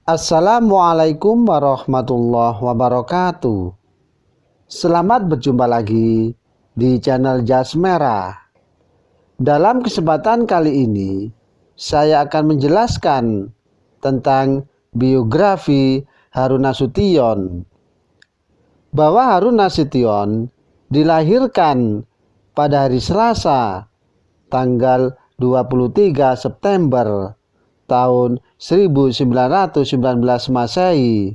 Assalamualaikum warahmatullahi wabarakatuh. Selamat berjumpa lagi di channel Jas Merah. Dalam kesempatan kali ini, saya akan menjelaskan tentang biografi Harun Nasution. Bahwa Harun Nasution dilahirkan pada hari Selasa, tanggal 23 September tahun 1919 Masehi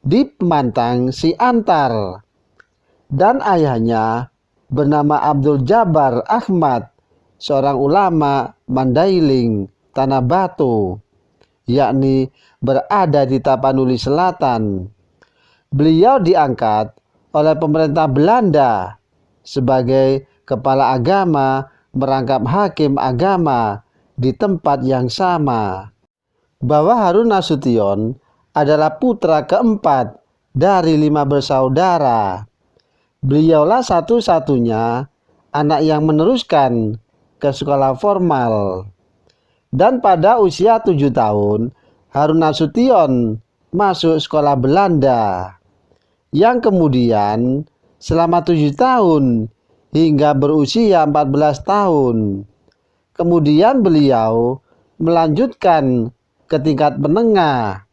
di Pemantang Siantar, dan ayahnya bernama Abdul Jabbar Ahmad, seorang ulama Mandailing, Tanah Batu, yakni berada di Tapanuli Selatan. Beliau diangkat oleh pemerintah Belanda sebagai kepala agama merangkap hakim agama di tempat yang sama. Bahwa Harun Nasution adalah putra keempat dari 5 bersaudara. Beliaulah satu-satunya anak yang meneruskan ke sekolah formal. Dan pada usia 7 tahun, Harun Nasution masuk sekolah Belanda, yang kemudian selama 7 tahun hingga berusia 14 tahun. Kemudian beliau melanjutkan ke tingkat menengah,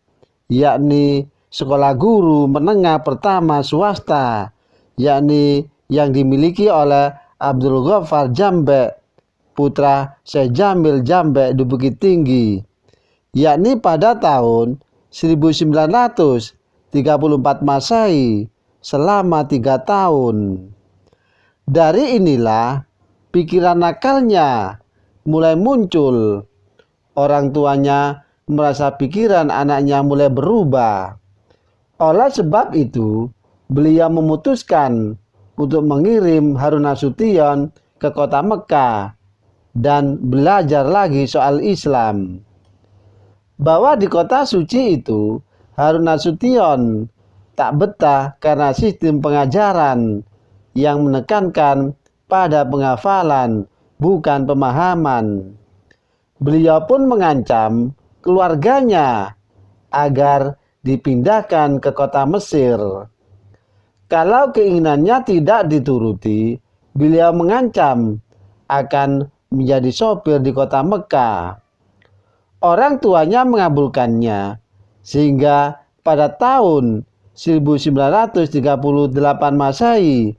yakni sekolah guru menengah pertama swasta, yakni yang dimiliki oleh Abdul Ghaffar Jambek, putra Syekh Jamil Jambek di Bukit Tinggi, yakni pada tahun 1934 Masehi, selama 3 tahun. Dari inilah pikiran nakalnya mulai muncul. Orang tuanya merasa pikiran anaknya mulai berubah. Oleh sebab itu, beliau memutuskan untuk mengirim Harun Nasution ke kota Mekah dan belajar lagi soal Islam. Bahwa di kota suci itu, Harun Nasution tak betah karena sistem pengajaran yang menekankan pada penghafalan, bukan pemahaman. Beliau pun mengancam keluarganya agar dipindahkan ke kota Mesir. Kalau keinginannya tidak dituruti, beliau mengancam akan menjadi sopir di kota Mekah. Orang tuanya mengabulkannya, sehingga pada tahun 1938 Masehi,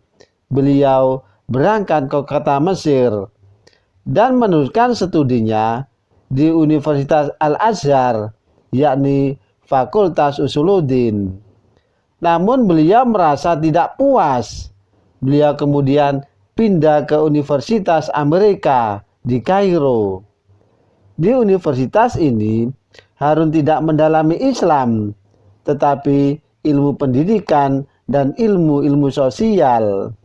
beliau berangkat ke kota Mesir dan meneruskan studinya di Universitas Al-Azhar, yakni Fakultas Usuluddin. Namun beliau merasa tidak puas. Beliau kemudian pindah ke Universitas Amerika di Kairo. Di universitas ini, Harun tidak mendalami Islam, tetapi ilmu pendidikan dan ilmu-ilmu sosial.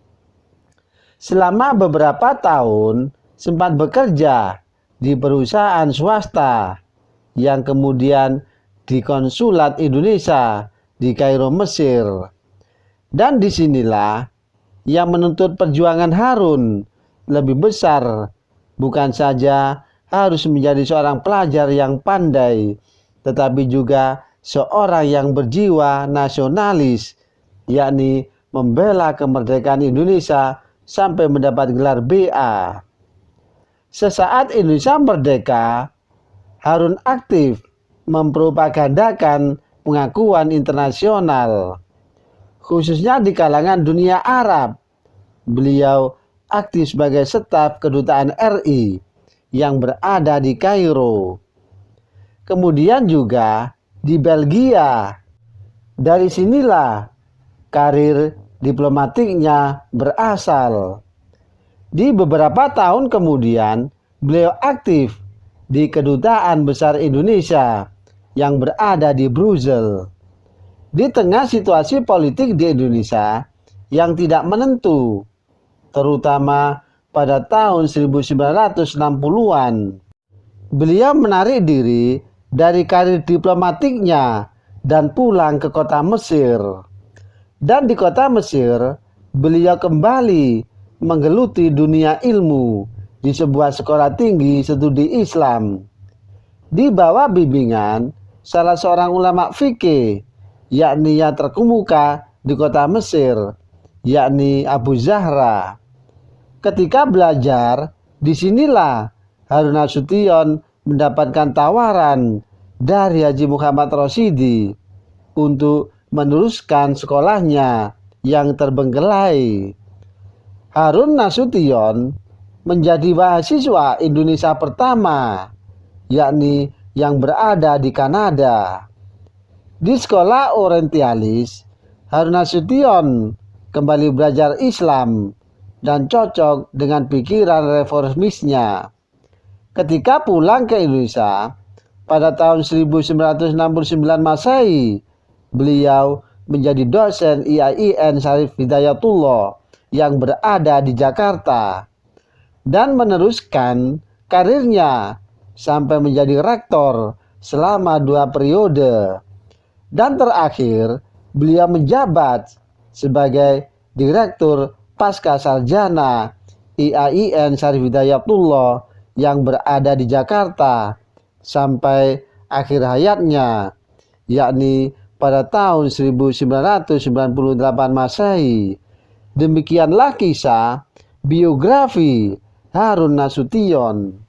Selama beberapa tahun sempat bekerja di perusahaan swasta yang kemudian di konsulat Indonesia di Kairo, Mesir. Dan disinilah yang menuntut perjuangan Harun lebih besar, bukan saja harus menjadi seorang pelajar yang pandai, tetapi juga seorang yang berjiwa nasionalis, yakni membela kemerdekaan Indonesia sampai mendapat gelar BA. Sesaat Indonesia merdeka, Harun aktif mempropagandakan pengakuan internasional, khususnya di kalangan dunia Arab. Beliau aktif sebagai staf kedutaan RI yang berada di Kairo. Kemudian juga di Belgia. Dari sinilah karir diplomatiknya berasal. Di beberapa tahun kemudian, beliau aktif di Kedutaan Besar Indonesia yang berada di Brussels. Di tengah situasi politik di Indonesia yang tidak menentu, terutama pada tahun 1960-an, beliau menarik diri dari karir diplomatiknya dan pulang ke kota Mesir. Dan di kota Mesir, beliau kembali menggeluti dunia ilmu di sebuah sekolah tinggi studi Islam. Di bawah bimbingan salah seorang ulama fikih, yakni yang terkemuka di kota Mesir, yakni Abu Zahra. Ketika belajar, disinilah Harun Nasution mendapatkan tawaran dari Haji Muhammad Rosyidi untuk meneruskan sekolahnya yang terbengkelai. Harun Nasution menjadi mahasiswa Indonesia pertama, yakni yang berada di Kanada. Di sekolah orientalis, Harun Nasution kembali belajar Islam dan cocok dengan pikiran reformisnya. Ketika pulang ke Indonesia pada tahun 1969 Masehi, beliau menjadi dosen IAIN Syarif Hidayatullah yang berada di Jakarta dan meneruskan karirnya sampai menjadi rektor selama 2 periode. Dan terakhir, beliau menjabat sebagai Direktur Pasca Sarjana IAIN Syarif Hidayatullah yang berada di Jakarta sampai akhir hayatnya, yakni pada tahun 1998 Masehi. Demikianlah kisah biografi Harun Nasution.